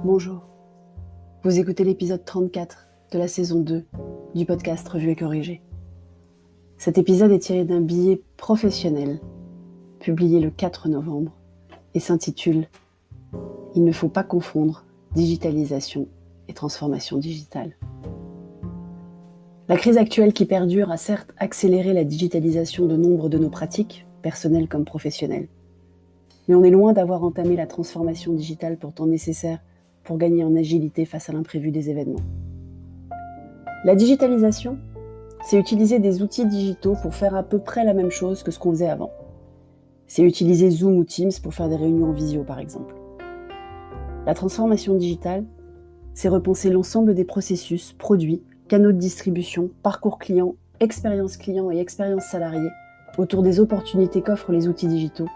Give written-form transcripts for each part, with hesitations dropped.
Bonjour, vous écoutez l'épisode 34 de la saison 2 du podcast Revue et Corrigé. Cet épisode est tiré d'un billet professionnel publié le 4 novembre et s'intitule « Il ne faut pas confondre digitalisation et transformation digitale ». La crise actuelle qui perdure a certes accéléré la digitalisation de nombre de nos pratiques, personnelles comme professionnelles. Mais on est loin d'avoir entamé la transformation digitale pourtant nécessaire pour gagner en agilité face à l'imprévu des événements. La digitalisation, c'est utiliser des outils digitaux pour faire à peu près la même chose que ce qu'on faisait avant. C'est utiliser Zoom ou Teams pour faire des réunions en visio, par exemple. La transformation digitale, c'est repenser l'ensemble des processus, produits, canaux de distribution, parcours client et expérience salariée autour des opportunités qu'offrent les outils digitaux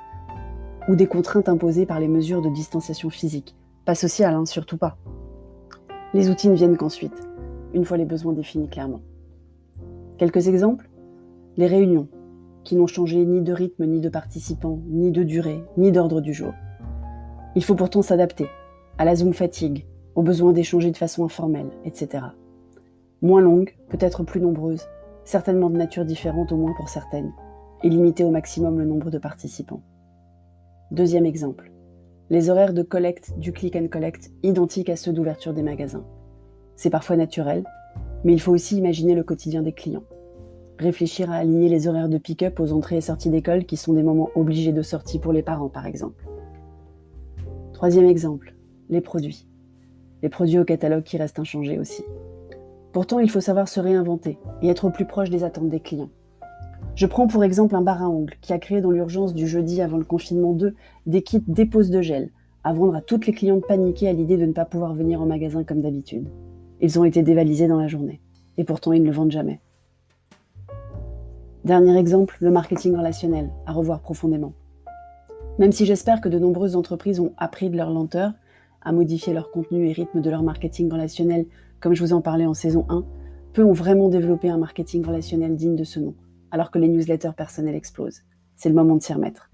ou des contraintes imposées par les mesures de distanciation physique. Pas social, surtout pas. Les outils ne viennent qu'ensuite, une fois les besoins définis clairement. Quelques exemples ? Les réunions, qui n'ont changé ni de rythme, ni de participants, ni de durée, ni d'ordre du jour. Il faut pourtant s'adapter à la Zoom fatigue, au besoin d'échanger de façon informelle, etc. Moins longues, peut-être plus nombreuses, certainement de nature différente au moins pour certaines, et limiter au maximum le nombre de participants. Deuxième exemple. Les horaires de collecte du click and collect identiques à ceux d'ouverture des magasins. C'est parfois naturel, mais il faut aussi imaginer le quotidien des clients. Réfléchir à aligner les horaires de pick-up aux entrées et sorties d'école qui sont des moments obligés de sortie pour les parents, par exemple. Troisième exemple, les produits. Les produits au catalogue qui restent inchangés aussi. Pourtant, il faut savoir se réinventer et être au plus proche des attentes des clients. Je prends pour exemple un bar à ongles qui a créé dans l'urgence du jeudi avant le confinement 2 des kits dépose de gel à vendre à toutes les clientes paniquées à l'idée de ne pas pouvoir venir au magasin comme d'habitude. Ils ont été dévalisés dans la journée et pourtant ils ne le vendent jamais. Dernier exemple, le marketing relationnel, à revoir profondément. Même si j'espère que de nombreuses entreprises ont appris de leur lenteur à modifier leur contenu et rythme de leur marketing relationnel, comme je vous en parlais en saison 1, peu ont vraiment développé un marketing relationnel digne de ce nom, alors que les newsletters personnels explosent. C'est le moment de s'y remettre.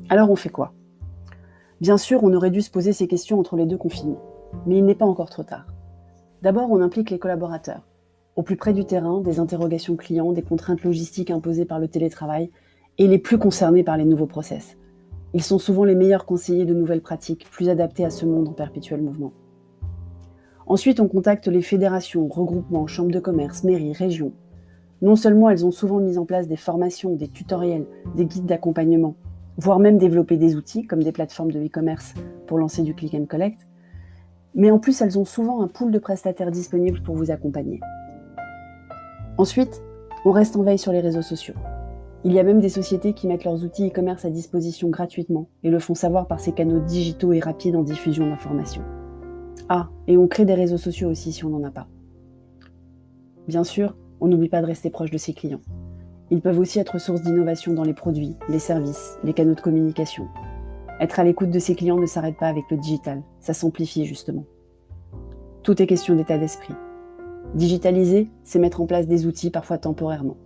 Alors on fait quoi ? Bien sûr, on aurait dû se poser ces questions entre les deux confinements, mais il n'est pas encore trop tard. D'abord, on implique les collaborateurs. Au plus près du terrain, des interrogations clients, des contraintes logistiques imposées par le télétravail et les plus concernés par les nouveaux process. Ils sont souvent les meilleurs conseillers de nouvelles pratiques, plus adaptés à ce monde en perpétuel mouvement. Ensuite, on contacte les fédérations, regroupements, chambres de commerce, mairies, régions. Non seulement elles ont souvent mis en place des formations, des tutoriels, des guides d'accompagnement, voire même développé des outils comme des plateformes de e-commerce pour lancer du click and collect, mais en plus elles ont souvent un pool de prestataires disponibles pour vous accompagner. Ensuite, on reste en veille sur les réseaux sociaux. Il y a même des sociétés qui mettent leurs outils e-commerce à disposition gratuitement et le font savoir par ces canaux digitaux et rapides en diffusion d'informations. Ah, et on crée des réseaux sociaux aussi si on n'en a pas. Bien sûr, on n'oublie pas de rester proche de ses clients. Ils peuvent aussi être source d'innovation dans les produits, les services, les canaux de communication. Être à l'écoute de ses clients ne s'arrête pas avec le digital, ça s'amplifie justement. Tout est question d'état d'esprit. Digitaliser, c'est mettre en place des outils parfois temporairement.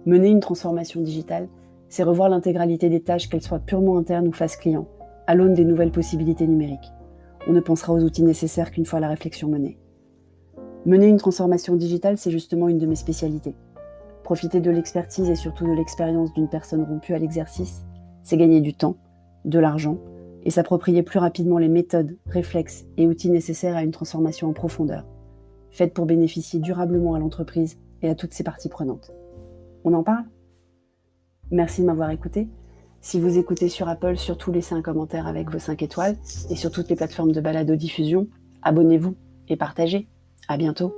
Mener une transformation digitale, c'est revoir l'intégralité des tâches, qu'elles soient purement internes ou face client, à l'aune des nouvelles possibilités numériques. On ne pensera aux outils nécessaires qu'une fois la réflexion menée. Mener une transformation digitale, c'est justement une de mes spécialités. Profiter de l'expertise et surtout de l'expérience d'une personne rompue à l'exercice, c'est gagner du temps, de l'argent et s'approprier plus rapidement les méthodes, réflexes et outils nécessaires à une transformation en profondeur, faite pour bénéficier durablement à l'entreprise et à toutes ses parties prenantes. On en parle ? Merci de m'avoir écouté. Si vous écoutez sur Apple, surtout laissez un commentaire avec vos 5 étoiles et sur toutes les plateformes de balado-diffusion, abonnez-vous et partagez. À bientôt.